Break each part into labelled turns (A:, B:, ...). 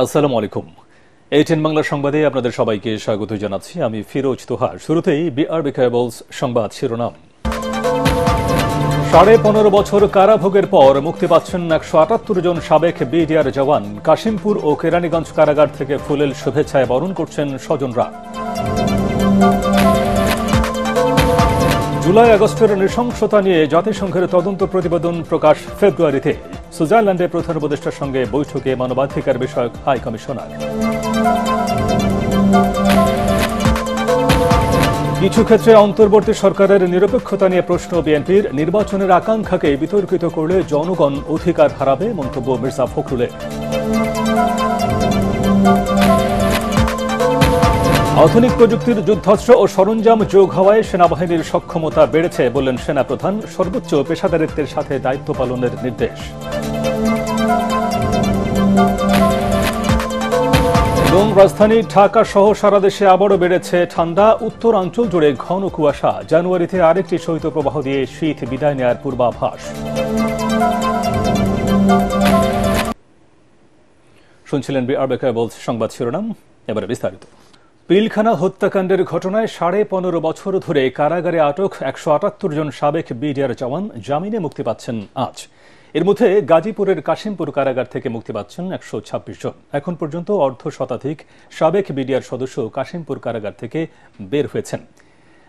A: আসসালামু আলাইকুম। এইচএন বাংলা সংবাদে আপনাদের সবাইকে স্বাগত জানাচ্ছি। আমি ফিরোজ তোহার। শুরুতেই বিআরবি কেবলস সংবাদ শিরোনাম। 15.5 বছর কারাভোগের পর মুক্তি পাচ্ছেন 178 জন সাবেক বিডিআর জওয়ান। কাশিমপুর ও কেরানীগঞ্জ কারাগার থেকে ফুলেল শুভেচ্ছায় বরণ করছেন স্বজনরা। জুলাই আগস্টের নৃশংসতা নিয়ে জাতিসংঘের তদন্ত প্রতিবেদন প্রকাশ ফেব্রুয়ারিতে। সুইজারল্যান্ডে প্রধান উপদেষ্টার সঙ্গে বৈঠকে মানবাধিকার বিষয়ক হাই কমিশনার। কিছু ক্ষেত্রে অন্তর্বর্তী সরকারের নিরপেক্ষতা নিয়ে প্রশ্ন বিএনপির। নির্বাচনের আকাঙ্ক্ষাকে বিতর্কিত করলে জনগণ অধিকার হারাবে, মন্তব্য মির্জা ফখরুলের। আধুনিক প্রযুক্তির যুদ্ধাস্ত্র ও সরঞ্জাম যোগ হওয়ায় সেনাবাহিনীর সক্ষমতা বেড়েছে বললেন সেনাপ্রধান। সর্বোচ্চ পেশাদারিত্বের সাথে দায়িত্ব পালনের নির্দেশ। এবং রাজধানী ঢাকা সহ সারা দেশে আবারও বেড়েছে ঠান্ডা। উত্তরাঞ্চল জুড়ে ঘন কুয়াশা। জানুয়ারিতে আরেকটি শৈত্যপ্রবাহ দিয়ে শীত বিদায় নেয়ার পূর্বাভাস। শুনছিলেন বিআরবি কেবলস সংবাদ শিরোনাম। এবারে বিস্তারিত। পিলখানা হত্যাকাণ্ডের ঘটনায় 15.5 বছর ধরে কারাগারে আটক 178 জন সাবেক বিডিআর জওয়ান জামিনে মুক্তি পাচ্ছেন আজ। এর মধ্যে গাজীপুরের কাশিমপুর কারাগার থেকে মুক্তি পাচ্ছেন 126 জন। এখন পর্যন্ত অর্ধশতাধিক সাবেক বিডিআর সদস্য কাশিমপুর কারাগার থেকে বের হয়েছেন।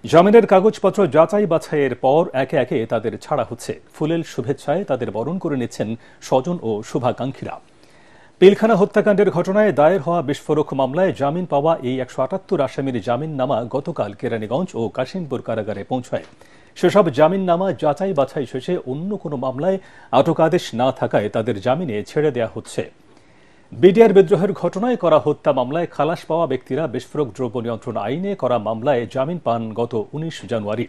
A: জামিনের কাগজপত্র যাচাই বাছাইয়ের পর একে একে তাদের ছাড়া হচ্ছে। ফুলেল শুভেচ্ছায় তাদের বরণ করে নিচ্ছেন স্বজন ও শুভাকাঙ্ক্ষীরা। পিলখানা হত্যাকাণ্ডের ঘটনায় দায়ের হওয়া বিস্ফোরক মামলায় জামিন পাওয়া এই 178 আসামির জামিননামা গতকাল কেরানীগঞ্জ ও কাশিমপুর কারাগারে পৌঁছায়। সেসব জামিননামা যাচাই বাছাই শেষে অন্য কোনো মামলায় আটক আদেশ না থাকায় তাদের জামিনে ছেড়ে দেওয়া হচ্ছে। বিডিআর বিদ্রোহের ঘটনায় করা হত্যা মামলায় খালাস পাওয়া ব্যক্তিরা বিস্ফোরক দ্রব্য নিয়ন্ত্রণ আইনে করা মামলায় জামিন পান গত 19 জানুয়ারি।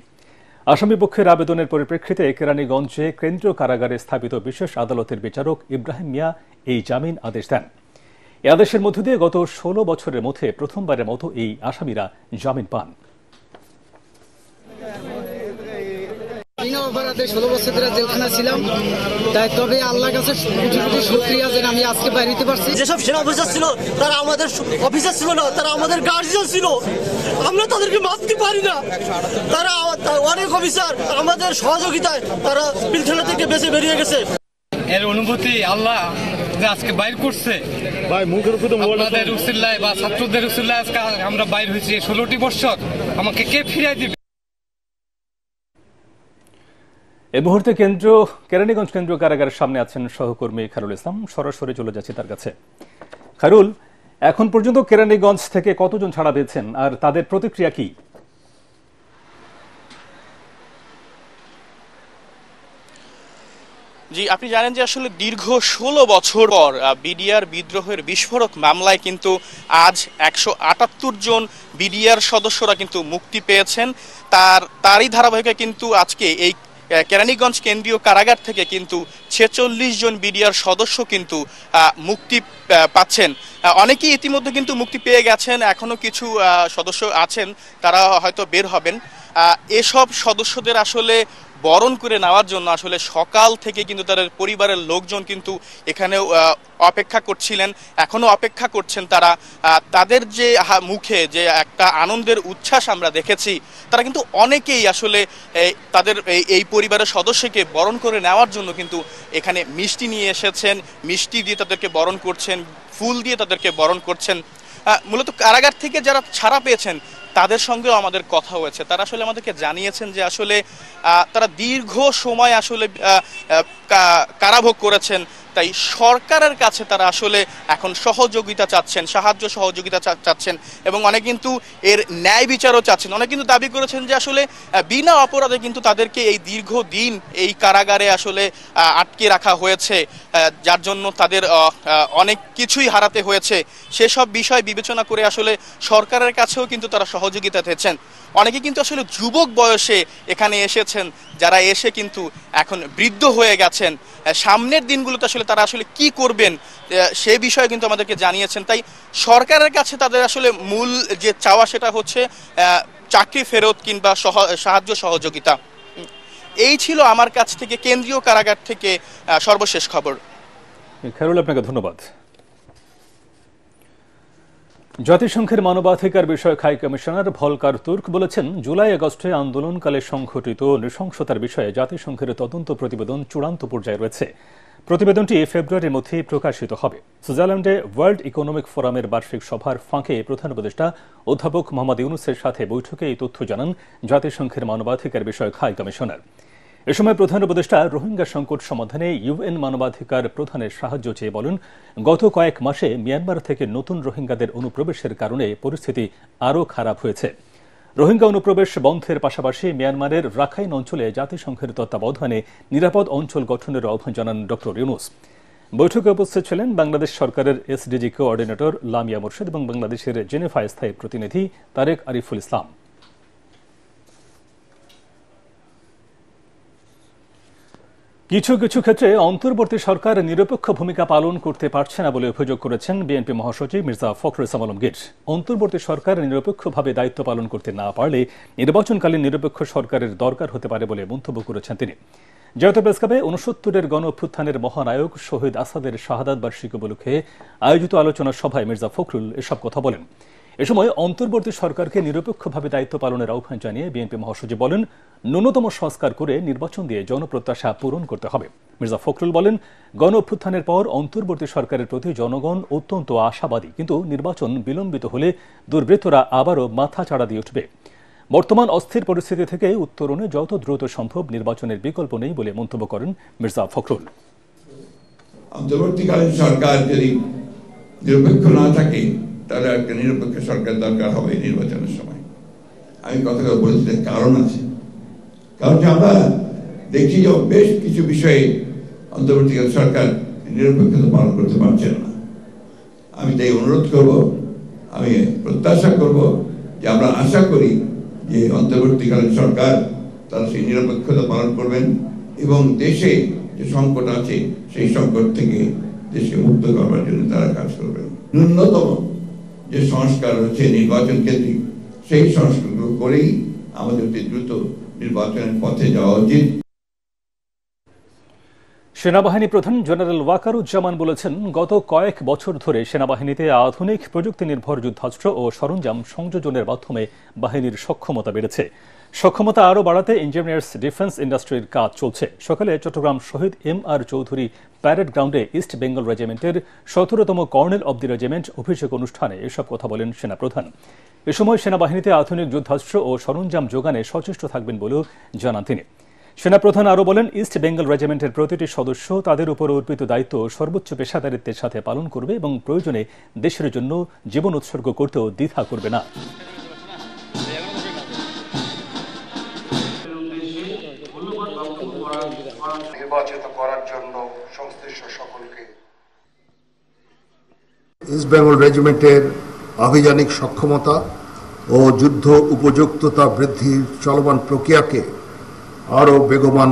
A: আসামিপক্ষের আবেদনের পরিপ্রেক্ষিতে কেরানীগঞ্জে কেন্দ্রীয় কারাগারে স্থাপিত বিশেষ আদালতের বিচারক ইব্রাহিম মিয়া এই জামিন আদেশ দেন। এ আদেশের মধ্য দিয়ে গত 16 বছরের মধ্যে প্রথমবারের মতো এই আসামিরা জামিন পান।
B: অপরাধে 16 বছর ধরে জেলখানা ছিলাম, তাই তবে আল্লাহর কাছে কোটি কোটি শুকরিয়া যে আমি আজকে বাইরে হতে পারছি।
C: যেসব সেনা অফিসার ছিল তারা আমাদের অফিসার ছিল না, তারা আমাদের গার্জিয়ান ছিল। আমরা তাদেরকে মাপতে পারি না। তারা অনেক অফিসার আমাদের সহযোগিতায় তারা পিলখানা থেকে বেঁচে বেরিয়ে গেছে।
D: এর অনুভূতি আল্লাহ যে আজকে বাইর করছে ভাই, মুখের উপর আমাদের উসিল্লায় বা ছাত্রদের উসিল্লায় আজকে আমরা বাইর হয়েছি। 16টি বছর আমাকে কে ফিরিয়ে দিবে?
A: এই মুহূর্তে কেরানীগঞ্জ কেন্দ্রীয় কারাগারের সামনে আছেন সহকর্মী খায়রুল ইসলাম। সরাসরি চলে যাচ্ছি তার কাছে। খায়রুল, এখন পর্যন্ত কেরানীগঞ্জ থেকে কতজন ছাড়া পেয়েছেন আর তাদের প্রতিক্রিয়া কি?
E: জি, আপনি জানেন যে আসলে দীর্ঘ 16 বছর পর বিডিআর বিদ্রোহের বিস্ফোরক মামলায় কিন্তু আজ 178 জন বিডিআর সদস্যরা কিন্তু মুক্তি পেয়েছেন। তারই ধারাবাহিকতায় কিন্তু আজকে এই কেরানীগঞ্জ কেন্দ্রীয় কারাগার থেকে কিন্তু 46 জন বিডিআর সদস্য কিন্তু মুক্তি পাচ্ছেন। অনেকেই ইতিমধ্যে কিন্তু মুক্তি পেয়ে গেছেন, এখনো কিছু সদস্য আছেন তারা হয়তো বের হবেন। এসব সদস্যদের আসলে বরণ করে নেওয়ার জন্য আসলে সকাল থেকে কিন্তু তাদের পরিবারের লোকজন কিন্তু এখানেও অপেক্ষা করছিলেন, এখনো অপেক্ষা করছেন। তারা তাদের যে মুখে যে একটা আনন্দের উচ্ছ্বাস আমরা দেখেছি, তারা কিন্তু অনেকেই আসলে তাদের এই পরিবারের সদস্যকে বরণ করে নেওয়ার জন্য কিন্তু এখানে মিষ্টি নিয়ে এসেছেন, মিষ্টি দিয়ে তাদেরকে বরণ করছেন, ফুল দিয়ে তাদেরকে বরণ করছেন। মূলত কারাগার থেকে যারা ছাড়া পেয়েছেন তাদের সঙ্গেও আমাদের কথা হয়েছে। তারা আসলে আমাদেরকে জানিয়েছেন যে আসলে তারা দীর্ঘ সময় আসলে কারাভোগ করেছেন, তাই সরকারের কাছে তারা আসলে এখন সহযোগিতা চাচ্ছেন, সাহায্য সহযোগিতা চাচ্ছেন এবং অনেক কিন্তু এর ন্যায় বিচারও চাচ্ছেন। অনেক কিন্তু দাবি করেছেন যে আসলে বিনা অপরাধে কিন্তু তাদেরকে এই দীর্ঘদিন এই কারাগারে আসলে আটকে রাখা হয়েছে, যার জন্য তাদের অনেক কিছুই হারাতে হয়েছে। সেসব বিষয় বিবেচনা করে আসলে সরকারের কাছেও কিন্তু তারা সহযোগিতা চেয়েছেন। অনেকে কিন্তু আসলে যুবক বয়সে এখানে এসেছেন, যারা এসে কিন্তু এখন বৃদ্ধ হয়ে গেছেন। সামনের দিনগুলোতে আসলে তারা আসলে কি করবেন সে বিষয়ে কিন্তু আমাদেরকে জানিয়েছেন। তাই সরকারের কাছে তাদের আসলে মূল যে চাওয়া সেটা হচ্ছে চাকরি ফেরত কিংবা সাহায্য সহযোগিতা। এই ছিল আমার কাছ থেকে কেন্দ্রীয় কারাগার থেকে সর্বশেষ খবর।
A: খায়রুল, আপনাকে ধন্যবাদ। জাতিসংঘের মানবাধিকার বিষয়ক হাই কমিশনার ভলকার তুর্ক বলেছেন, জুলাই আগস্টে আন্দোলনকালে সংঘটিত নৃশংসতার বিষয়ে জাতিসংঘের তদন্ত প্রতিবেদন চূড়ান্ত পর্যায়ে রয়েছে। প্রতিবেদনটি ফেব্রুয়ারির মধ্যে প্রকাশিত হবে। সুইজারল্যান্ডে ওয়ার্ল্ড ইকোনমিক ফোরামের বার্ষিক সভার ফাঁকে প্রধান উপদেষ্টা অধ্যাপক মোহাম্মদ ইউনূসের সাথে বৈঠকে এই তথ্য জানান জাতিসংঘের মানবাধিকার বিষয়ক হাই কমিশনার। এ সময় প্রধান উপদেষ্টা রোহিঙ্গা সংকট সমাধানে ইউএন মানবাধিকার প্রধানের সাহায্য চেয়ে বলেন, গত কয়েক মাসে মিয়ানমার থেকে নতুন রোহিঙ্গাদের অনুপ্রবেশের কারণে পরিস্থিতি আরও খারাপ হয়েছে। রোহিঙ্গা অনুপ্রবেশ বন্ধের পাশাপাশি মিয়ানমারের রাখাইন অঞ্চলে জাতিসংঘের তত্ত্বাবধানে নিরাপদ অঞ্চল গঠনের আহ্বান জানান ড ইউনূস। বৈঠকে উপস্থিত ছিলেন বাংলাদেশ সরকারের এসডিজি কোঅর্ডিনেটর লামিয়া মোর্শেদ এবং বাংলাদেশের জেনেভায় স্থায়ী প্রতিনিধি তারেক আরিফুল ইসলাম। কিছু কিছু ক্ষেত্রে অন্তর্বর্তী সরকার নিরপেক্ষ ভূমিকা পালন করতে পারছে না বলে অভিযোগ করেছেন বিএনপি মহাসচিব মির্জা ফখরুল ইসলাম আলমগীর। অন্তর্বর্তী সরকার নিরপেক্ষভাবে দায়িত্ব পালন করতে না পারলে নির্বাচনকালীন নিরপেক্ষ সরকারের দরকার হতে পারে বলে মন্তব্য করেছেন তিনি। জাতীয় প্রেসক্লাবে ৬৯-এর গণ অভ্যুত্থানের মহানায়ক শহীদ আসাদের শাহাদাত বার্ষিকী উপলক্ষে আয়োজিত আলোচনা সভায় মির্জা ফখরুল এসব কথা বলেন। এ সময় অন্তর্বর্তী সরকারকে নিরপেক্ষভাবে দায়িত্ব পালনের আহ্বান জানিয়ে বিএনপি মহাসচিব বলেন, ন্যূনতম সংস্কার করে নির্বাচন দিয়ে জনপ্রত্যাশা পূরণ করতে হবে। মির্জা ফখরুল বলেন, গণ অভ্যুত্থানের পর অন্তর্বর্তী সরকারের প্রতি জনগণ অত্যন্ত আশাবাদী, কিন্তু নির্বাচন বিলম্বিত হলে দুর্বৃত্তরা আবারও মাথা চাড়া দিয়ে উঠবে। বর্তমান অস্থির পরিস্থিতি থেকে উত্তরণে যত দ্রুত সম্ভব নির্বাচনের বিকল্প নেই বলে মন্তব্য করেন মির্জা ফখরুল।
F: অন্তর্বর্তীকালীন সরকার যদি নিরপেক্ষ না থাকে তাহলে একটা নিরপেক্ষ সরকার দরকার হবে নির্বাচনের সময়। আমি কথাটা বলেছি, কারণ আছে। কারণ আমরা দেখছি যে বেশ কিছু বিষয়ে অন্তর্বর্তীকালীন সরকার নিরপেক্ষতা পালন করতে পারছেন না। আমি তাই অনুরোধ করব, আমি প্রত্যাশা করব যে আমরা আশা করি যে অন্তর্বর্তীকালীন সরকার তারা সেই নিরপেক্ষতা পালন করবেন এবং দেশে যে সংকট আছে সেই সংকট থেকে দেশকে মুক্ত করবার জন্য তারা কাজ করবেন। ন্যূনতম যে সংস্কার হচ্ছে নির্বাচন কেন্দ্রিক, সেই সংস্কারগুলো করেই আমাদের দ্রুত নির্বাচনের পথে যাওয়া উচিত।
A: সেনাবাহিনী প্রধান জেনারেল ওয়াকারুজ্জামান বলেছেন, গত কয়েক বছর ধরে সেনাবাহিনীতে আধুনিক প্রযুক্তি নির্ভর যুদ্ধাস্ত্র ও সরঞ্জাম সংযোজনের মাধ্যমে বাহিনীর সক্ষমতা বেড়েছে। সক্ষমতা আরও বাড়াতে ইঞ্জিনিয়ার্স ডিফেন্স ইন্ডাস্ট্রির কাজ চলছে। সকালে চট্টগ্রাম শহীদ MR চৌধুরী প্যারেড গ্রাউন্ডে ইস্ট বেঙ্গল রেজিমেন্টের ১৭তম কর্নেল অব দি রেজিমেন্ট অভিষেক অনুষ্ঠানে এসব কথা বলেন সেনাপ্রধান। এ সময় সেনাবাহিনীতে আধুনিক যুদ্ধাস্ত্র ও সরঞ্জাম যোগানে সচেষ্ট থাকবেন বলেও জানান তিনি। সেনাপ্রধান আরও বলেন, ইস্ট বেঙ্গল রেজিমেন্টের প্রতিটি সদস্য তাদের উপর অর্পিত দায়িত্ব সর্বোচ্চ পেশাদারিত্বের সাথে পালন করবে এবং প্রয়োজনে দেশের জন্য জীবন উৎসর্গ করতেও দ্বিধা করবে না।
G: নির্বাচিত করার জন্য সংশ্লিষ্ট সকলকে
H: ইস্ট বেঙ্গল রেজিমেন্টের আভিযানিক সক্ষমতা ও যুদ্ধ উপযুক্ততা বৃদ্ধির চলমান প্রক্রিয়াকে আরও বেগবান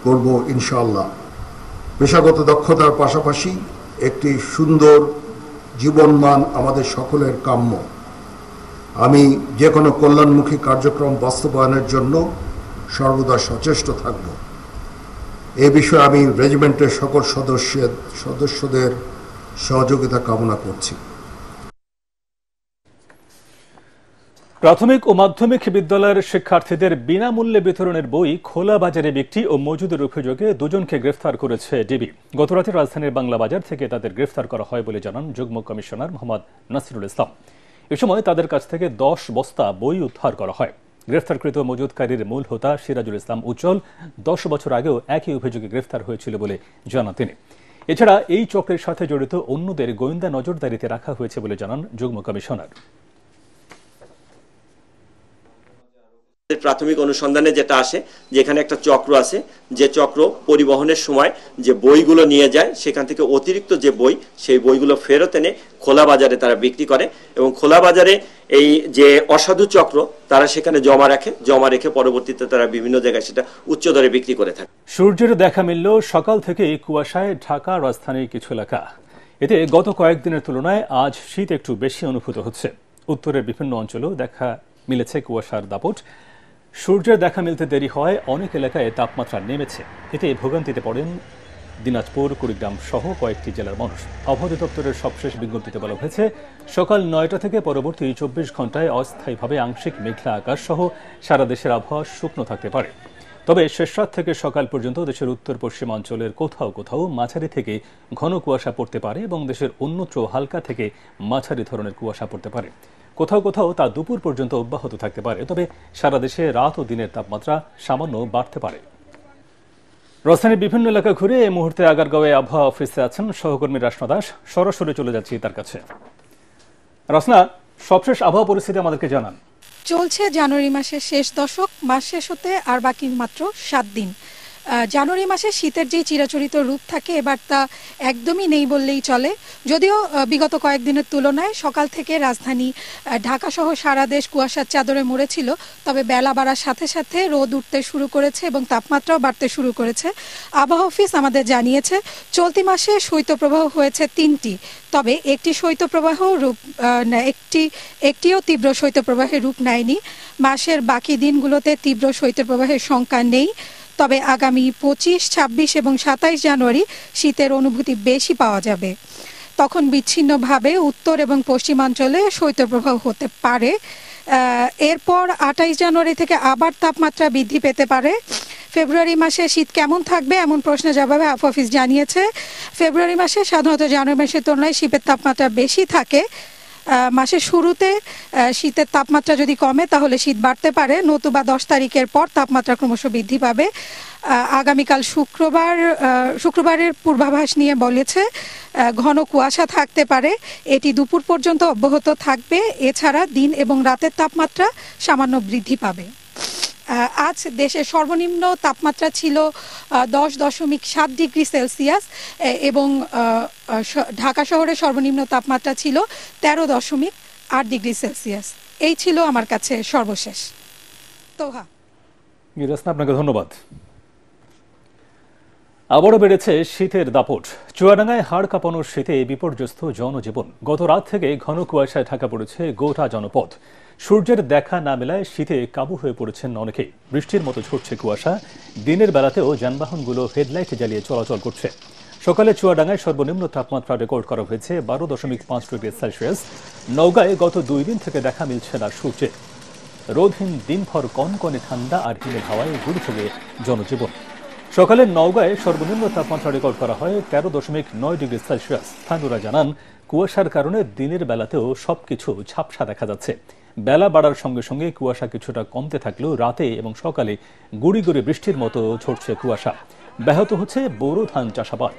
H: করব ইনশাআল্লাহ। পেশাগত দক্ষতার পাশাপাশি একটি সুন্দর জীবনমান আমাদের সকলের কাম্য। আমি যে কোনো কল্যাণমুখী কার্যক্রম বাস্তবায়নের জন্য সর্বদা সচেষ্ট থাকব। এ বিষয়ে আমি রেজিমেন্টের সকল সদস্যদের সহযোগিতা কামনা করছি।
A: প্রাথমিক ও মাধ্যমিক বিদ্যালয়ের শিক্ষার্থীদের বিনামূল্যে বিতরণের বই খোলা বাজারে বিক্রি ও মজুদের অভিযোগে দুজনকে গ্রেফতার করেছে ডিবি। গতরাতে রাজধানীর বাংলা বাজার থেকে তাদের গ্রেফতার করা হয় বলে জানান যুগ্ম কমিশনার মোহাম্মদ নাসিরুল ইসলাম। এ সময় তাদের কাছ থেকে 10 বস্তা বই উদ্ধার করা হয়। গ্রেফতারকৃত মজুদকারীর মূল হোতা সিরাজুল ইসলাম উজ্জ্বল 10 বছর আগেও একই অভিযোগে গ্রেফতার হয়েছিল বলে জানান তিনি। এছাড়া এই চক্রের সাথে জড়িত অন্যদের গোয়েন্দা নজরদারিতে রাখা হয়েছে বলে জানান যুগ্ম কমিশনার।
I: প্রাথমিক অনুসন্ধানে যেটা আসে, যেখানে একটা চক্র আছে, যে চক্র পরিবহনের সময় যে বইগুলো নিয়ে যায় সেখান থেকে অতিরিক্ত যে বই, সেই বইগুলো ফেরত এনে খোলা বাজারে তারা বিক্রি করে এবং খোলা বাজারে এই যে অসাধু চক্র তারা সেখানে জমা রেখে পরবর্তীতে তারা বিভিন্ন জায়গায় সেটা উচ্চ দরে বিক্রি করে থাকে।
A: সূর্যের দেখা মিলল সকাল থেকে কুয়াশায় ঢাকা রাজধানীর কিছু এলাকা। এতে গত কয়েকদিনের তুলনায় আজ শীত একটু বেশি অনুভূত হচ্ছে। উত্তরের বিভিন্ন অঞ্চলেও দেখা মিলেছে কুয়াশার দাপট। সূর্যের দেখা মিলতে দেরি হয় অনেক এলাকায় তাপমাত্রা নেমেছে। এতে ভোগান্তিতে পড়েন দিনাজপুর, কুড়িগ্রাম সহ কয়েকটি জেলার মানুষ। আবহাওয়া অধিদপ্তরের সবশেষ বিজ্ঞপ্তিতে বলা হয়েছে, সকাল 9টা থেকে পরবর্তী 24 ঘন্টায় অস্থায়ীভাবে আংশিক মেঘলা আকাশ সহ সারা দেশের আবহাওয়া শুকনো থাকতে পারে। তবে শেষ রাত থেকে সকাল পর্যন্ত দেশের উত্তর পশ্চিমাঞ্চলের কোথাও কোথাও মাঝারি থেকে ঘন কুয়াশা পড়তে পারে এবং দেশের অন্যত্র হালকা থেকে মাঝারি ধরনের কুয়াশা পড়তে পারে। কোথাও কোথাও তা দুপুর পর্যন্ত অব্যাহত থাকতে পারে। তবে সারা দেশে রাত ও দিনের তাপমাত্রা সামান্য বাড়তে পারে। রাজধানীর বিভিন্ন এলাকা ঘুরে এই মুহূর্তে আগারগাঁওয়ে আবহাওয়া অফিসে আছেন সহকর্মী রাসনা দাস। সরাসরি চলে যাচ্ছি তার কাছে। রাসনা, সবশেষ আবহাওয়া পরিস্থিতি আমাদেরকে জানান।
J: চলছে জানুয়ারি মাসের শেষ দশক, মাস শেষ হতে আর বাকি মাত্র 7 দিন। জানুয়ারি মাসে শীতের যে চিরাচরিত রূপ থাকে এবার তা একদমই নেই বললেই চলে। যদিও বিগত কয়েকদিনের তুলনায় সকাল থেকে রাজধানী ঢাকা সহ সারা দেশ কুয়াশার চাদরে মুড়েছিল, তবে বেলা বাড়ার সাথে সাথে রোদ উঠতে শুরু করেছে এবং তাপমাত্রাও বাড়তে শুরু করেছে। আবহাওয়া অফিস আমাদের জানিয়েছে চলতি মাসে শৈত্যপ্রবাহ হয়েছে 3টি, তবে একটি শৈত্যপ্রবাহ রূপ একটিও তীব্র শৈত্যপ্রবাহের রূপ নেয়নি। মাসের বাকি দিনগুলোতে তীব্র শৈত্যপ্রবাহের সংখ্যা নেই, তবে আগামী 25, 26 এবং 27 জানুয়ারি শীতের অনুভূতি বেশি পাওয়া যাবে। তখন বিচ্ছিন্নভাবে উত্তর এবং পশ্চিমাঞ্চলে শৈত্যপ্রবাহ হতে পারে। এরপর 28 জানুয়ারি থেকে আবার তাপমাত্রা বৃদ্ধি পেতে পারে। ফেব্রুয়ারি মাসে শীত কেমন থাকবে এমন প্রশ্নের জবাবে আবহাওয়া অফিস জানিয়েছে, ফেব্রুয়ারি মাসে সাধারণত জানুয়ারি মাসের তুলনায় শীতের তাপমাত্রা বেশি থাকে। মাসের শুরুতে শীতের তাপমাত্রা যদি কমে তাহলে শীত বাড়তে পারে, নতুবা 10 তারিখের পর তাপমাত্রা ক্রমশ বৃদ্ধি পাবে। আগামীকাল শুক্রবারের পূর্বাভাস নিয়ে বলেছে ঘন কুয়াশা থাকতে পারে, এটি দুপুর পর্যন্ত অব্যাহত থাকবে। এছাড়া দিন এবং রাতের তাপমাত্রা সামান্য বৃদ্ধি পাবে। আজ দেশের সর্বনিম্ন তাপমাত্রা ছিল 10.7 ডিগ্রি সেলসিয়াস এবং ঢাকা শহরের সর্বনিম্ন তাপমাত্রা ছিল 13.8 ডিগ্রি সেলসিয়াস। এই ছিল আমার কাছে সর্বশেষ। তোহা,
A: আপনাকে ধন্যবাদ। আবারও বেড়েছে শীতের দাপট। চুয়াডাঙ্গায় হাড় কাঁপানোর শীতে বিপর্যস্ত জনজীবন। গত রাত থেকে ঘন কুয়াশায় ঢাকা পড়েছে গোটা জনপদ। সূর্যের দেখা না মেলায় শীতে কাবু হয়ে পড়েছেন অনেকে। বৃষ্টির মতো ঝরছে কুয়াশা। দিনের বেলাতেও যানবাহনগুলো হেডলাইট জ্বালিয়ে চলাচল করছে। সকালে চুয়াডাঙ্গায় সর্বনিম্ন তাপমাত্রা রেকর্ড করা হয়েছে 12.5 ডিগ্রি সেলসিয়াস। নওগাঁয় গত 2 দিন থেকে দেখা মিলছে না সূর্যের। রোদহীন দিনভর কনকনে ঠান্ডা আর হিমেল হাওয়ায় ঘুরে থেকে জনজীবন। সকালে নওগাঁয় সর্বনিম্ন তাপমাত্রা রেকর্ড করা হয় 13.9 ডিগ্রি সেলসিয়াস। স্থানীয়রা জানান, কুয়াশার কারণে দিনের বেলাতেও সবকিছু ঝাপসা দেখা যাচ্ছে। বেলা বাড়ার সঙ্গে সঙ্গে কুয়াশা কিছুটা কমতে থাকলেও রাতে এবং সকালে গুড়ি গুড়ি বৃষ্টির মতো ঝরছে কুয়াশা। ব্যাহত হচ্ছে বোরো ধান চাষাবাদ।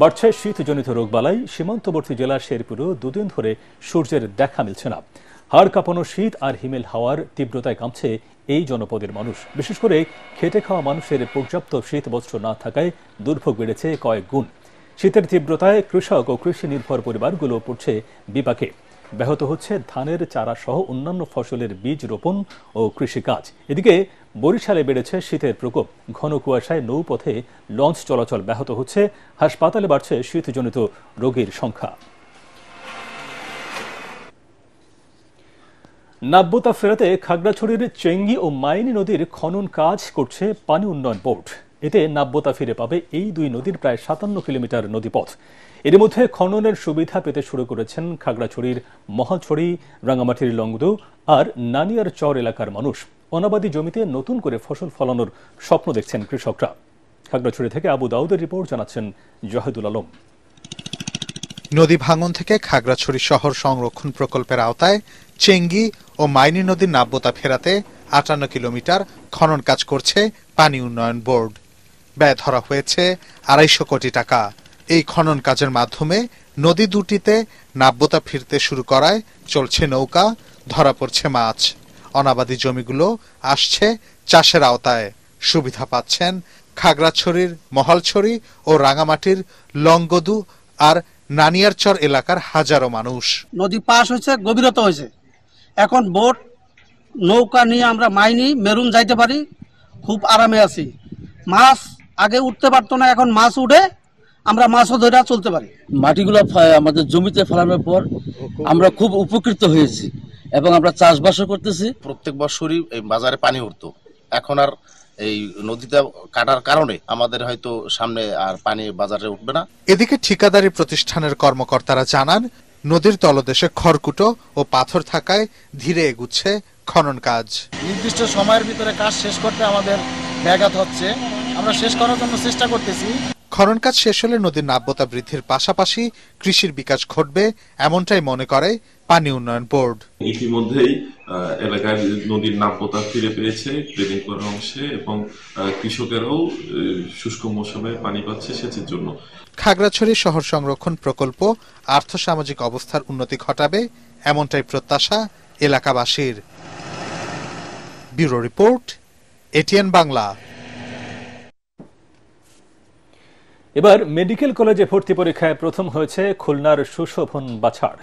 A: বাড়ছে শীতজনিত রোগবালাই। সীমান্তবর্তী জেলা শেরপুরেও 2 দিন ধরে সূর্যের দেখা মিলছে না। হাড় কাঁপানো শীত আর হিমেল হাওয়ার তীব্রতায় কাঁপছে এই জনপদের মানুষ। বিশেষ করে খেটে খাওয়া মানুষের পর্যাপ্ত শীত বস্ত্র না থাকায় দুর্ভোগ বেড়েছে কয়েক গুণ। শীতের তীব্রতায় কৃষক ও কৃষি নির্ভর পরিবারগুলো পড়ছে বিপাকে। ব্যাহত হচ্ছে ধানের চারা সহ অন্যান্য ফসলের বীজ রোপণ ও কৃষিকাজ। এদিকে বরিশালে বেড়েছে শীতের প্রকোপ। ঘন কুয়াশায় নৌপথে লঞ্চ চলাচল ব্যাহত হচ্ছে। হাসপাতালে বাড়ছে শীতজনিত রোগীর সংখ্যা। নাব্যতা ফেরাতে খাগড়াছড়ির চেঙ্গি ও মাইনী নদীর খনন কাজ করছে পানি উন্নয়ন বোর্ড। এতে নাব্যতা ফিরে পাবে এই 2 নদীর প্রায় 57 কিলোমিটার নদীপথ। এর মধ্যে খননের সুবিধা পেতে শুরু করেছেন খাগড়াছড়ির মহাছড়ি, রাঙামাটির লংদু আর নানিয়ার চর এলাকার মানুষ। অনাবাদী জমিতে নতুন করে ফসল ফলানোর স্বপ্ন দেখছেন কৃষকরা। খাগড়াছড়ি থেকে আবু দাউদের রিপোর্ট, জানাচ্ছেন জাহিদুল আলম।
K: নদী ভাঙন থেকে খাগড়াছড়ি শহর সংরক্ষণ প্রকল্পের আওতায় চেঙ্গি ও মাইনী নদীর নাব্যতা ফেরাতে 58 কিলোমিটার খনন কাজ করছে পানি উন্নয়ন বোর্ড। ব্যয় ধরা হয়েছে 250 কোটি টাকা। এই খনন কাজের মাধ্যমে নদী দুটিতে নাব্যতা ফিরতে শুরু করায় চলছে নৌকা, ধরা পড়ছে মাছ। অনাবাদী জমিগুলো আসছে চাষের আওতায়। সুবিধা পাচ্ছেন খাগড়াছড়ির মহালছড়ি ও রাঙামাটির লংগদু আর নানিয়ারচর এলাকার হাজারো মানুষ।
L: নদী পাশ হয়েছে, গভীরতা হয়েছে। এখন বোট নৌকা নিয়ে আমরা মাইনি মেরুন যাইতে পারি, খুব আরামে আছি। মাছ আগে উঠতে পারতো না, এখন মাছ উঠে আমরা মাছও ধরে চলতে পারি।
M: মাটিগুলো আমাদের জমিতে ফেলানোর পর আমরা খুব উপকৃত হয়েছি এবং আমরা চাষবাসও করতেছি।
N: প্রত্যেক বছরই এই বাজারে পানি উঠতো, এখন আর এই নদীটা কাটার কারণে আমাদের হয়তো সামনে আর পানি বাজারে উঠবে না।
K: এদিকে ঠিকাদারি প্রতিষ্ঠানের কর্মকর্তারা জানান, নদীর তলদেশে খড়কুটো ও পাথর থাকায় ধীরে এগুচ্ছে খনন কাজ।
O: নির্দিষ্ট সময়ের ভিতরে কাজ শেষ করতে আমাদের ব্যাঘাত হচ্ছে, আমরা শেষ করার জন্য চেষ্টা করতেছি।
K: খনন কাজ শেষ হলে নদীর নাব্যতা বৃদ্ধির পাশাপাশি কৃষির বিকাশ ঘটবে, এমনটাই মনে করে পানি উন্নয়ন বোর্ড।
P: ইতিমধ্যেই এলাকায় নদীর নাব্যতা ফিরে পেয়েছে গ্রেডিং করার অংশে এবং কৃষকেরাও শুষ্ক মৌসুমে পানি পাচ্ছে সেচের জন্য।
K: খাগড়াছড়ি শহর সংরক্ষণ প্রকল্প আর্থসামাজিক অবস্থার উন্নতি ঘটাবে, এমনটাই প্রত্যাশা এলাকাবাসীর। Bureau report, ATN Bangla.
A: এবার মেডিকেল কলেজে ভর্তি পরীক্ষায় প্রথম হয়েছে খুলনার সুশোভন বাছার।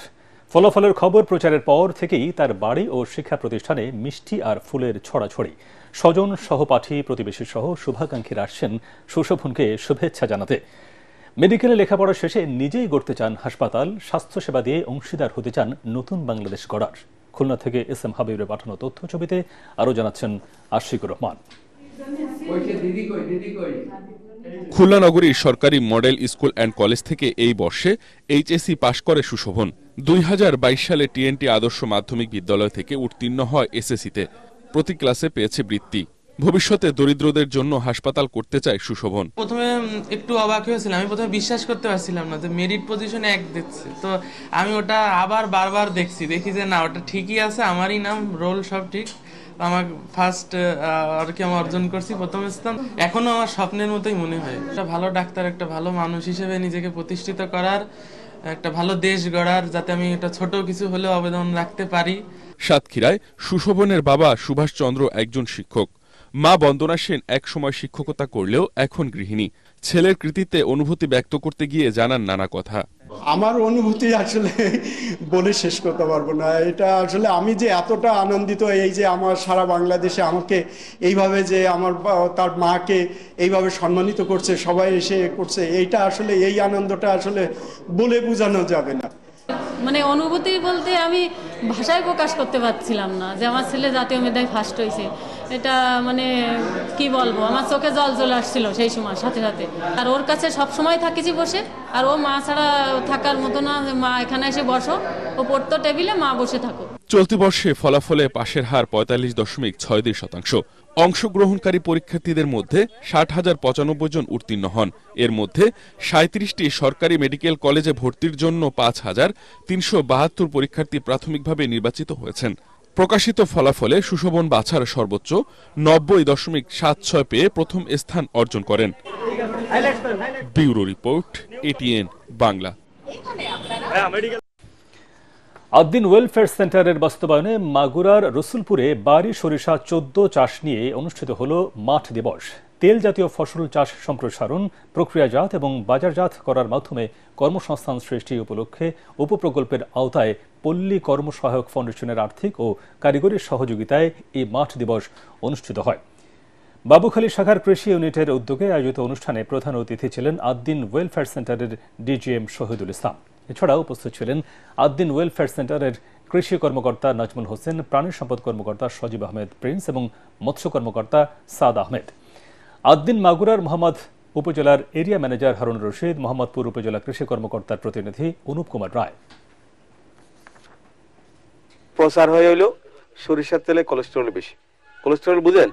A: ফলাফলের খবর প্রচারের পর থেকেই তার বাড়ি ও শিক্ষা প্রতিষ্ঠানে মিষ্টি আর ফুলের ছড়াছড়ি। স্বজন, সহপাঠী, প্রতিবেশী সহ শুভাকাঙ্ক্ষীরা আসছেন সুশোভনকে শুভেচ্ছা জানাতে। মেডিকেলে লেখাপড়া শেষে নিজেই গড়তে চান হাসপাতাল, স্বাস্থ্যসেবা দিয়ে অংশীদার হতে চান নতুন বাংলাদেশ গড়ার। খুলনা থেকে এস এম হাবিবের পাঠানো তথ্য ছবিতে আরও জানাচ্ছেন আশিকুর রহমান।
Q: খুলনা নগরীর সরকারি মডেল স্কুল অ্যান্ড কলেজ থেকে এই বর্ষে এইচএসসি পাশ করে সুশোভন। 2022 সালে টিএনটি আদর্শ মাধ্যমিক বিদ্যালয় থেকে উত্তীর্ণ হয় এসএসসিতে। প্রতি ক্লাসে পেয়েছে বৃত্তি। ভবিষ্যতে দরিদ্রদের জন্য হাসপাতাল করতে চায় সুশোভন।
R: প্রথমে একটু অবাক হয়েছিলাম, আমি প্রথমে বিশ্বাস করতে পারছিলাম না যে মেরিট পজিশনে 1 দিচ্ছে। তো আমি ওটা আবার বারবার দেখি যে না, ওটা ঠিকই আছে, আমারই নাম, রোল সব ঠিক। আমার ফার্স্ট আর কি আমি অর্জন করছি, প্রথম স্থান। এখনো আমার স্বপ্নের মতোই মনে হয়। একটা ভালো ডাক্তার, একটা ভালো মানুষ হিসেবে নিজেকে প্রতিষ্ঠিত করার, একটা ভালো দেশ গড়ার, যাতে আমি একটা ছোট কিছু হলেও অবদান রাখতে পারি।
Q: সাতক্ষীরায় সুশোভনের বাবা সুভাষ চন্দ্র একজন শিক্ষক। মা বন্দনা সেন একসময় শিক্ষকতা করলেও এখন গৃহিণী। ছেলের কৃতিত্বে অনুভূতি ব্যক্ত করতে গিয়ে জানান নানা কথা।
S: আমার অনুভূতি আসলে বলে শেষ করতে পারবো না। এটা আসলে আমি যে এতটা আনন্দিত, এই যে আমার সারা বাংলাদেশে আমাকে এইভাবে যে আমার তার মাকে এইভাবে সম্মানিত করছে, সবাই এসে করছে, এইটা আসলে এই আনন্দটা আসলে বলে বোঝানো যাবে না।
T: মানে অনুভূতি বলতে আমি ভাষায় প্রকাশ করতে পারছিলাম না যে আমার ছেলে জাতীয় মেধায় ফার্স্ট হয়েছে। এটা মানে কি বলবো, আমার চোখে জল চলে আসছিল সেই সময় সাথে সাথে। আর ওর কাছে সব সময় থাকিছি বসে, আর ও মা ছাড়া থাকার মতো না, মা এখানে এসে বসো, ও পড়তো টেবিলে, মা বসে থাকো।
Q: চলতি বর্ষে ফলাফলে পাশের হার 45.62%। অংশগ্রহণকারী পরীক্ষার্থীদের মধ্যে 60,095 জন উত্তীর্ণ হন। এর মধ্যে 37টি সরকারি মেডিকেল কলেজে ভর্তির জন্য 5,372 পরীক্ষার্থী প্রাথমিকভাবে নির্বাচিত হয়েছেন। প্রকাশিত ফলাফলে সুশোভন বাছার সর্বোচ্চ 90.76 পেয়ে প্রথম স্থান অর্জন করেন। Bureau report, ATN Bangla.
A: Ad-din welfare সেন্টারের বাস্তবায়নে মাগুরার রসুলপুরে বাড়ি সরিষা 14 চাষ নিয়ে অনুষ্ঠিত হল মাঠ দিবস। তেল জাতীয় ফসল চাষ সম্প্রসারণ, প্রক্রিয়াজাত এবং বাজারজাত করার মাধ্যমে কর্মসংস্থান সৃষ্টি উপলক্ষে উপপ্রকল্পের আওতায় পল্লী কর্মসহায়ক ফাউন্ডেশনের আর্থিক ও কারিগরি সহযোগিতায় এই মাঠ দিবস অনুষ্ঠিত হয়। বাবুখালী শাখার কৃষি ইউনিটের উদ্যোগে আয়োজিত অনুষ্ঠানে প্রধান অতিথি ছিলেন আদ্দিন ওয়েলফেয়ার সেন্টারের ডিজিএম শহীদুল ইসলাম। এছাড়াও উপস্থিত ছিলেন আদ্দিন ওয়েলফেয়ার সেন্টারের কৃষি কর্মকর্তা নাজমুল হোসেন, প্রাণী সম্পদ কর্মকর্তা সজীব আহমেদ প্রিন্স এবং মৎস্য কর্মকর্তা সাদ আহমেদ। আদ্দিন মাগুরার মোহাম্মদ উপজেলার এরিয়া ম্যানেজার হারুন রশিদ, মোহাম্মদপুর উপজেলা কৃষি কর্মকর্তার প্রতিনিধি অনুপ কুমার রায়।
U: প্রচার হয়ে হইল সরিষার তেলে কোলেস্টেরল বেশি। কোলেস্টেরল বুঝেন?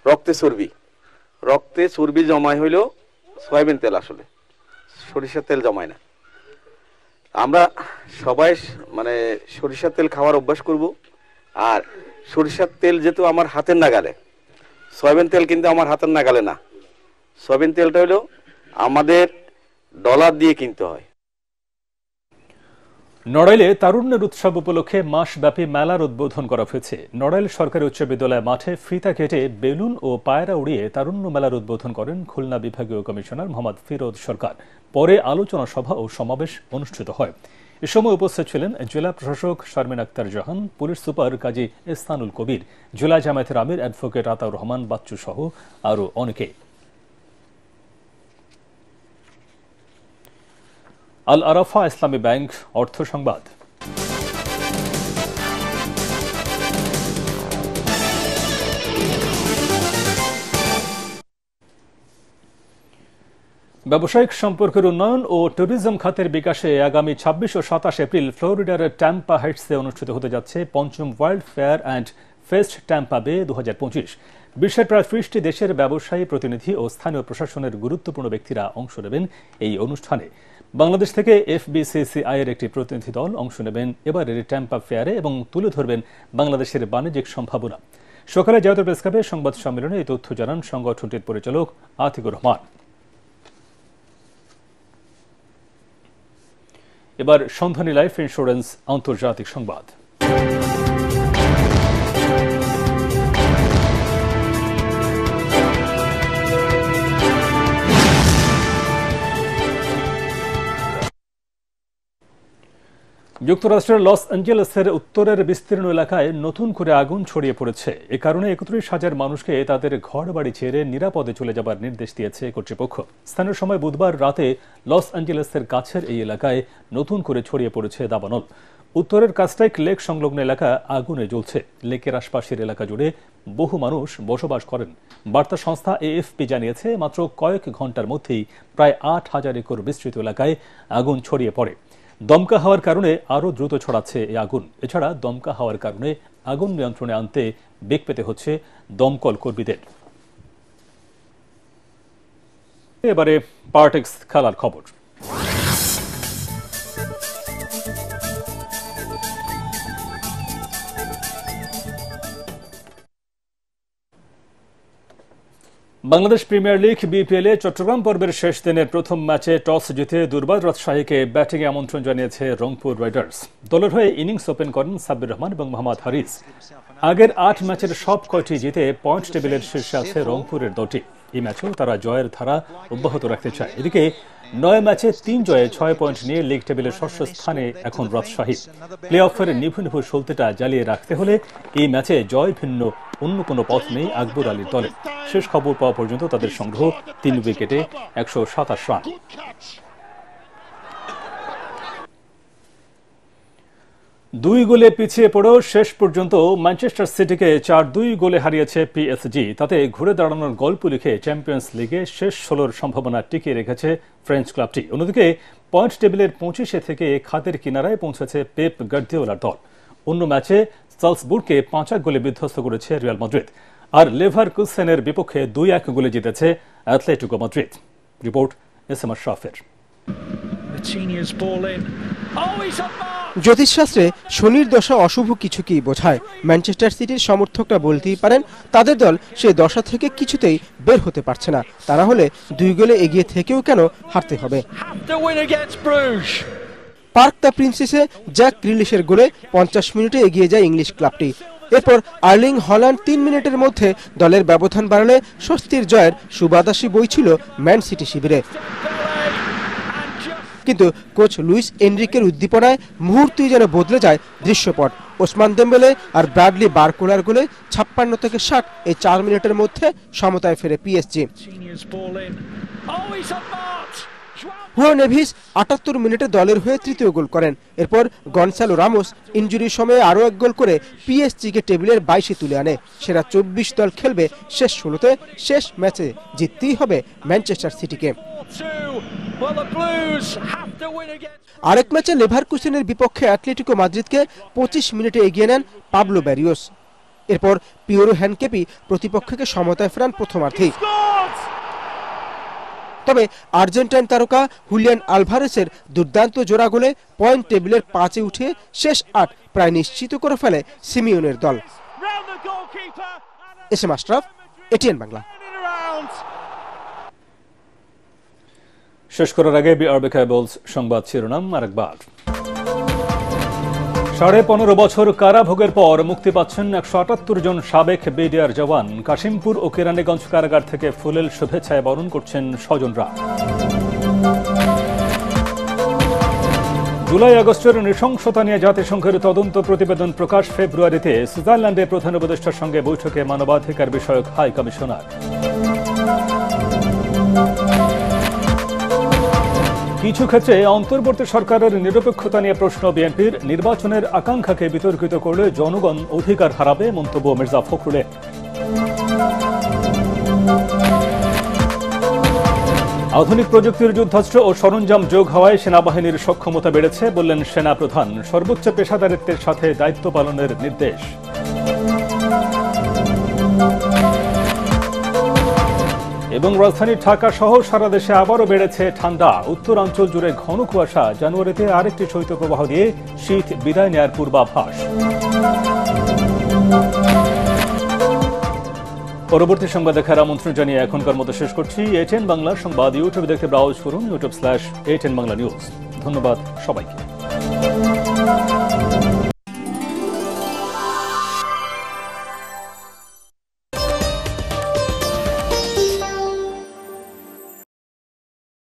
U: রক্তে চর্বি জমায় হইল সয়াবিন তেল, আসলে সরিষার তেল জমায় না। আমরা সবাই মানে সরিষার তেল খাওয়ার অভ্যাস করব। আর সরিষার তেল যেহেতু আমার হাতের নাগালে, সয়াবিন তেল কিন্তু আমার হাতের নাগালে না। সয়াবিন তেলটা হলো আমাদের ডলার দিয়ে কিনতে হয়।
A: নড়াইলে তারুণ্যের উৎসব উপলক্ষে মাসব্যাপী মেলার উদ্বোধন করা হয়েছে। নড়াইল সরকারি উচ্চ বিদ্যালয় মাঠে ফিতা কেটে বেলুন ও পায়রা উড়িয়ে তারুণ্য মেলার উদ্বোধন করেন খুলনা বিভাগীয় কমিশনার মোহাম্মদ ফিরোজ সরকার। পরে আলোচনা সভা ও সমাবেশ অনুষ্ঠিত হয়। এ সময় উপস্থিত ছিলেন জেলা প্রশাসক শারমিন আক্তার জাহান, পুলিশ সুপার কাজী ইহসানুল কবির, জেলা জামায়াতের আমির অ্যাডভোকেট আতাউর রহমান বাচ্চু সহ আরও অনেকে। আল আরাফা ইসলামী ব্যাংক অর্থ সংবাদ। ব্যবসায়িক সম্পর্কের উন্নয়ন ও ট্যুরিজম খাতের বিকাশে আগামী 26 ও 27 এপ্রিল ফ্লোরিডার ট্যাম্পা হাইটসে অনুষ্ঠিত হতে যাচ্ছে ৫ম world fair and fest Tampa Bay 2025। বিশ্বের প্রায় 30টি দেশের ব্যবসায়ী প্রতিনিধি ও স্থানীয় প্রশাসনের গুরুত্বপূর্ণ ব্যক্তিরা অংশ নেবেন এই অনুষ্ঠানে। বাংলাদেশ থেকে FBCCI এর একটি প্রতিনিধি দল অংশ নেবেন এবারের ট্যাম্পা ফেয়ারে এবং তুলে ধরবেন বাংলাদেশের বাণিজ্যিক সম্ভাবনা। সকালে জাতীয় প্রেস ক্লাবে সংবাদ সম্মেলনে এই তথ্য জানান সংগঠনটির পরিচালক আতিকুর রহমান। এবার সন্ধানী লাইফ ইন্স্যুরেন্স আন্তর্জাতিক সংবাদ। যুক্তরাষ্ট্রের লস অ্যাঞ্জেলেসের উত্তরের বিস্তীর্ণ এলাকায় নতুন করে আগুন ছড়িয়ে পড়েছে। এ কারণে ৩১,০০০ মানুষকে তাদের ঘর বাড়ি ছেড়ে নিরাপদে চলে যাবার নির্দেশ দিয়েছে কর্তৃপক্ষ। স্থানীয় সময় বুধবার রাতে লস অ্যাঞ্জেলেসের কাছের এই এলাকায় নতুন করে ছড়িয়ে পড়েছে দাবানল। উত্তরের কাস্টাইক লেক সংলগ্ন এলাকা আগুনে জ্বলছে। লেকের আশপাশের এলাকা জুড়ে বহু মানুষ বসবাস করেন। বার্তা সংস্থা AFP জানিয়েছে মাত্র কয়েক ঘন্টার মধ্যেই প্রায় ৮,০০০ একর বিস্তৃত এলাকায় আগুন ছড়িয়ে পড়ে। দমকা হাওয়ার কারণে আরও দ্রুত ছড়াচ্ছে এই আগুন। এছাড়া দমকা হাওয়ার কারণে আগুন নিয়ন্ত্রণে আনতে বেগ পেতে হচ্ছে দমকল কর্মীদের। এবারে পার্টেক্স খেলার খবর। বাংলাদেশ প্রিমিয়ার লিগ BPL এ চট্টগ্রাম পর্বের শেষ দিনের প্রথম ম্যাচে টস জিতে দুর্বার রাজশাহীকে ব্যাটিংয়ে আমন্ত্রণ জানিয়েছে রংপুর রাইডার্স। দলের হয়ে ইনিংস ওপেন করেন সাব্বির রহমান এবং মোহাম্মদ হারিস। আগের ৮ ম্যাচের সব কয়টি জিতে পয়েন্ট টেবিলের শীর্ষে আছে রংপুরের দলটি। এই ম্যাচেও তারা জয়ের ধারা অব্যাহত রাখতে চায়। এদিকে ৯ ম্যাচে ৩ জয়ে ৬ পয়েন্ট নিয়ে লিগ টেবিলের ষষ্ঠ স্থানে এখন রাজশাহী। প্লে অফের নিভু নিভু সলতেটা জ্বালিয়ে রাখতে হলে এই ম্যাচে জয় ভিন্ন অন্য কোনো পথ নেই আকবর আলীর দলে। শেষ খবর পাওয়া পর্যন্ত তাদের সংগ্রহ ৩ উইকেটে ১২৭ রান। দুই গোলে পিছিয়ে পড়েও শেষ পর্যন্ত ম্যানচেস্টার সিটিকে ৪-২ গোলে হারিয়েছে PSG। তাতে ঘুরে দাঁড়ানোর গল্প লিখে চ্যাম্পিয়ন্স লিগে শেষ ১৬র সম্ভাবনা টিকিয়ে রেখেছে ফ্রেঞ্চ ক্লাবটি। অন্যদিকে পয়েন্ট টেবিলের ২৫ থেকে খাদের কিনারায় পৌঁছেছে পেপ গার্দিওলার দল। অন্য ম্যাচে সালসবুর্গকে ৫-১ গোলে বিধ্বস্ত করেছে রিয়াল মাদ্রিদ। আর লেভারকুসেনের বিপক্ষে ২-১ গোলে জিতেছে অ্যাথলেটিকো মাদ্রিদ। Report SM আশরাফের।
B: জ্যোতিষশাস্ত্রে শনির দশা অশুভ কিছু কি বোঝায়। ম্যানচেস্টার সিটির সমর্থকরা বলতেই পারেন তাদের দল সেই দশা থেকে কিছুতেই বের হতে পারছে না। তারা হলে ২ গোলে এগিয়ে থেকেও কেন হারতে হবে। পার্ক দ্য প্রিন্সেসে জ্যাক গ্রিলিশের গোলে ৫০ মিনিটে এগিয়ে যায় ইংলিশ ক্লাবটি। এরপর আর্লিং হল্যান্ড ৩ মিনিটের মধ্যে দলের ব্যবধান বাড়ালে স্বস্তির জয়ের সুবাতাসই বইছিল ম্যান সিটি শিবিরে। কিন্তু কোচ লুইস এনরিকের উদ্দীপনায় মুহূর্তেই যেন বদলে যায় দৃশ্যপট। ওসমান দেম্বেলে আর ব্র্যাডলি বারকোলার গোলে ৫৬ থেকে ৬০ এই ৪ মিনিটের মধ্যে সমতায় ফেরে PSG। হুগো নেভিস ৭৮ মিনিটে দলের হয়ে তৃতীয় গোল করেন। এরপর গনসালো রামোস ইনজুরির সময়ে আরও ১ গোল করে PSG-কে টেবিলের ২২-এ তুলে আনে। সেরা ২৪ দল খেলবে শেষ ১৬তে। শেষ ম্যাচে জিততেই হবে ম্যানচেস্টার সিটিকে। আরেক ম্যাচে লেভারকুসেনের বিপক্ষে অ্যাথলেটিকো মাদ্রিদকে ২৫ মিনিটে এগিয়ে নেন পাবলো ব্যারিওস। এরপর পিওরো হ্যান্ডকেপি প্রতিপক্ষকে সমতায় ফেরান প্রথমার্ধেই। তবে আর্জেন্টাইন তারকা হুলিয়ান আলভারেসের দুর্দান্ত জোড়া গোলে পয়েন্ট টেবিলের ৫-এ উঠে শেষ ৮ প্রায় নিশ্চিত করে ফেলে সিমিওনের দল। SM Ashraf, ATN Bangla.
A: শেষ করার আগে BRB কেবলস সংবাদ শিরোনাম আরেকবার। ১৫.৫ বছর কারাভোগের পর মুক্তি পাচ্ছেন ১৭৮ জন সাবেক বিডিআর জওয়ান। কাশিমপুর ও কেরানীগঞ্জ কারাগার থেকে ফুলেল শুভেচ্ছায় বরণ করছেন স্বজনরা। জুলাই আগস্টের নৃশংসতা নিয়ে জাতিসংঘের তদন্ত প্রতিবেদন প্রকাশ। ফেব্রুয়ারিতে সুইজারল্যান্ডে প্রধান উপদেষ্টার সঙ্গে বৈঠকে মানবাধিকার বিষয়ক হাই কমিশনার। কিছু ক্ষেত্রে অন্তর্বর্তী সরকারের নিরপেক্ষতা নিয়ে প্রশ্ন বিএনপির। নির্বাচনের আকাঙ্ক্ষাকে বিতর্কিত করলে জনগণ অধিকার হারাবে, মন্তব্য মির্জা ফখরুলের। আধুনিক প্রযুক্তির যুদ্ধাস্ত্র ও সরঞ্জাম যোগ হওয়ায় সেনাবাহিনীর সক্ষমতা বেড়েছে বললেন সেনাপ্রধান। সর্বোচ্চ পেশাদারিত্বের সাথে দায়িত্ব পালনের নির্দেশ। এবং রাজধানী ঢাকা সহ সারা দেশে আবারও বেড়েছে ঠান্ডা। উত্তরাঞ্চল জুড়ে ঘন কুয়াশা। জানুয়ারিতে আরেকটি শৈত্যপ্রবাহ দিয়ে শীত বিদায় নেয়ার পূর্বাভাস। পরবর্তী সংবাদ দেখার আমন্ত্রণ জানিয়ে এখনকার মতো শেষ করছি। ATN বাংলা সংবাদ ইউটিউবে দেখতে ব্রাউজ করুন youtube.com/ATN বাংলা নিউজ। ধন্যবাদ সবাইকে।